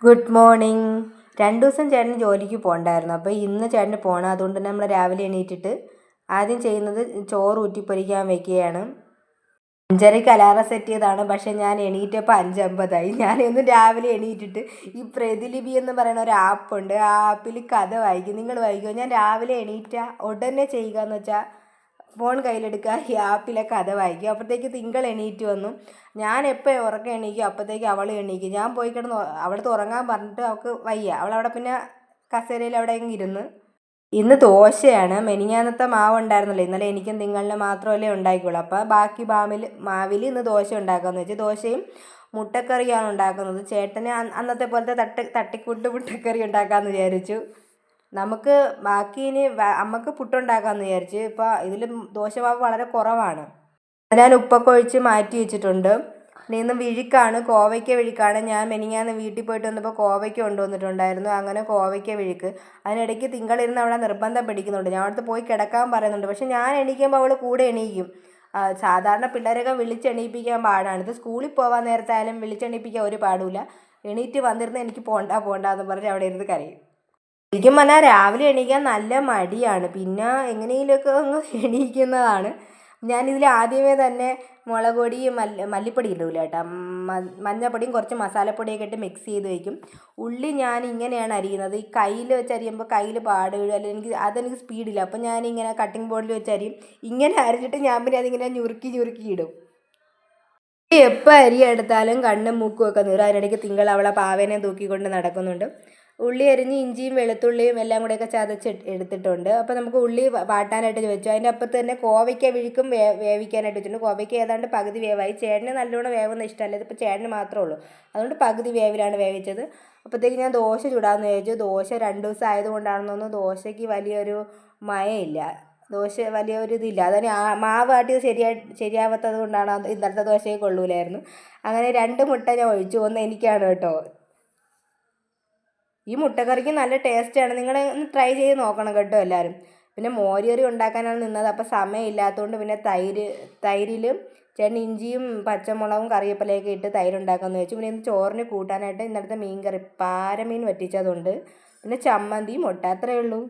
Good morning. 2 ദിവസം ചേട്ടന് ജോലിക്ക് പോകണ്ടായിരുന്നു. അപ്പോൾ ഇന്ന് ചേട്ടന് പോകണം. അതുകൊണ്ട് തന്നെ നമ്മൾ രാവിലെ എണീറ്റിട്ട് ആദ്യം ചെയ്യുന്നത് ചോറ് ഊറ്റിപ്പൊരിക്കാൻ വെക്കുകയാണ്. 5:30ക്ക് അലാറം സെറ്റ് ചെയ്തതാണ്. പക്ഷേ ഞാൻ എണീറ്റപ്പോൾ 5:50 ഞാനൊന്ന് രാവിലെ എണീറ്റിട്ട് ഈ പ്രതിലിപി എന്ന് പറയുന്ന ഒരു ആപ്പുണ്ട്. ആ ആപ്പിൽ കഥ വായിക്കും. നിങ്ങൾ വായിക്കുമോ? ഞാൻ രാവിലെ എണീറ്റ ഉടനെ ചെയ്യുക എന്ന് വെച്ചാൽ ഫോൺ കയ്യിലെടുക്കുക, ഈ ആപ്പിലെ കഥ വായിക്കും. അപ്പോഴത്തേക്ക് തിങ്കൾ എണീറ്റ് വന്നു. ഞാൻ എപ്പോൾ ഉറക്കം എണീക്കും അപ്പോഴത്തേക്ക് അവൾ എണീക്കും. ഞാൻ പോയി കിടന്ന് അവിടുത്തെ ഉറങ്ങാൻ പറഞ്ഞിട്ട് അവൾക്ക് വയ്യ. അവളവിടെ പിന്നെ കസേരയിൽ അവിടെ അങ്ങ് ഇരുന്ന്. ഇന്ന് ദോശയാണ്. മെനിഞ്ഞാന്നത്തെ മാവ് ഉണ്ടായിരുന്നല്ലോ, ഇന്നലെ എനിക്കും തിങ്കളിനെ മാത്രമല്ലേ ഉണ്ടാക്കിയുള്ളൂ. അപ്പോൾ ബാക്കി മാവിൽ ഇന്ന് ദോശ ഉണ്ടാക്കാമെന്ന് വെച്ച് ദോശയും മുട്ടക്കറിയാണ് ഉണ്ടാക്കുന്നത്. ചേട്ടന് അന്നത്തെ പോലത്തെ തട്ടിക്കൂട്ട് മുട്ടക്കറി ഉണ്ടാക്കാമെന്ന് വിചാരിച്ചു. നമുക്ക് ബാക്കി ഇനി അമ്മക്ക് പുട്ടുണ്ടാക്കാമെന്ന് വിചാരിച്ച്. ഇപ്പോൾ ഇതിൽ ദോശമാവ് വളരെ കുറവാണ്. ഞാൻ ഉപ്പൊക്കെ ഒഴിച്ച് മാറ്റി വെച്ചിട്ടുണ്ട്. ഇന്ന് വിഴുക്കാണ്, കോവയ്ക്ക വിഴുക്കാണ്. ഞാൻ മെനിഞ്ഞാന്ന് വീട്ടിൽ പോയിട്ട് വന്നപ്പോൾ കോവയ്ക്ക കൊണ്ടുവന്നിട്ടുണ്ടായിരുന്നു. അങ്ങനെ കോവയ്ക്ക വിഴുക്ക്. അതിനിടയ്ക്ക് തിങ്കളിരുന്ന് അവളെ നിർബന്ധം പിടിക്കുന്നുണ്ട്. ഞാൻ അവിടുത്തെ പോയി കിടക്കാൻ പറയുന്നുണ്ട്. പക്ഷെ ഞാൻ എണീക്കുമ്പോൾ അവൾ കൂടെ എണീക്കും. സാധാരണ പിള്ളേരൊക്കെ വിളിച്ചെണീപ്പിക്കാൻ പാടാണ്. ഇത് സ്കൂളിൽ പോകാൻ നേരത്തായാലും വിളിച്ചെണീപ്പിക്കാൻ ഒരു പാടില്ല. എണീറ്റ് വന്നിരുന്ന് എനിക്ക് പോണ്ട എന്ന് പറഞ്ഞ് അവിടെ ഇരുന്ന് കരയും. ശരിക്കും പറഞ്ഞാൽ രാവിലെ എണീക്കാൻ നല്ല മടിയാണ്. പിന്നെ എങ്ങനെയെങ്കിലുമൊക്കെ അങ്ങ് എണീക്കുന്നതാണ്. ഞാനിതിൽ ആദ്യമേ തന്നെ മുളക് പൊടി മല്ലിപ്പൊടി ഇടൂല കേട്ടോ. മഞ്ഞപ്പൊടിയും കുറച്ച് മസാലപ്പൊടിയൊക്കെ ഇട്ട് മിക്സ് ചെയ്ത് വയ്ക്കും. ഉള്ളി ഞാൻ ഇങ്ങനെയാണ് അരിയുന്നത്. ഈ കയ്യിൽ വെച്ച് അരിയുമ്പോൾ കയ്യിൽ പാട് വീഴും, അല്ലെങ്കിൽ അതെനിക്ക് സ്പീഡില്ല. അപ്പോൾ ഞാനിങ്ങനെ കട്ടിംഗ് ബോർഡിൽ വെച്ച് അരിയും. ഇങ്ങനെ അരിഞ്ഞിട്ട് ഞാൻ പിന്നെ അതിങ്ങനെ ഞുറുക്കി ഇടും. എപ്പോൾ അരി എടുത്താലും കണ്ണും മൂക്കും ഒക്കെ നീറും. അതിനിടയ്ക്ക് തിങ്കൾ അവളെ പാവേനെ തൂക്കിക്കൊണ്ട് നടക്കുന്നുണ്ട്. ഉള്ളി അരിഞ്ഞ് ഇഞ്ചിയും വെളുത്തുള്ളിയും എല്ലാം കൂടെയൊക്കെ ചതച്ച് എടുത്തിട്ടുണ്ട്. അപ്പോൾ നമുക്ക് ഉള്ളി വാട്ടാനായിട്ട് ചോദിച്ചു. അതിൻ്റെ അപ്പുറത്ത് തന്നെ കോവയ്ക്ക വിഴുക്കും വേവിക്കാനായിട്ട് വെച്ചിട്ടുണ്ട്. കോവയ്ക്ക ഏതാണ്ട് പകുതി വേവായി. ചേട്ടന് നല്ലോണം വേവുന്ന ഇഷ്ടമല്ല, ഇതിപ്പോൾ ചേട്ടന് മാത്രമേ ഉള്ളൂ. അതുകൊണ്ട് പകുതി വേവിലാണ് വേവിച്ചത്. അപ്പോഴത്തേക്ക് ഞാൻ ദോശ ചുടാമെന്ന് വിചാരിച്ചു. ദോശ 2 ദിവസം ആയതുകൊണ്ടാണെന്ന് തോന്നുന്നു ദോശയ്ക്ക് വലിയൊരു മയമില്ല. ദോശ വലിയൊരു ഇതില്ല. അതിന് മാവ് ആട്ടിയത് ശരിയാവാത്തത് കൊണ്ടാണ് ഇന്നലത്തെ ദോശയെ കൊള്ളൂലായിരുന്നു. അങ്ങനെ 2 മുട്ട ഞാൻ ഒഴിച്ചു. ഒന്ന് എനിക്കാണ് കേട്ടോ. ഈ മുട്ടക്കറിക്ക് നല്ല ടേസ്റ്റാണ്. നിങ്ങൾ ഒന്ന് ട്രൈ ചെയ്ത് നോക്കണം കേട്ടോ എല്ലാവരും. പിന്നെ മോരുകറി ഉണ്ടാക്കാനാണ് നിന്നത്. അപ്പോൾ സമയമില്ലാത്തതുകൊണ്ട് പിന്നെ തൈരിൽ ചേട്ടൻ ഇഞ്ചിയും പച്ചമുളകും കറിവേപ്പിലയൊക്കെ ഇട്ട് തൈര് ഉണ്ടാക്കാമെന്ന് വെച്ചു. പിന്നെ ഇന്ന് ചോറിന് കൂട്ടാനായിട്ട് ഇന്നലത്തെ മീൻ കറി പാരമീൻ വറ്റിച്ചതുണ്ട്. പിന്നെ ചമ്മന്തി, മുട്ട, അത്രയേ ഉള്ളൂ.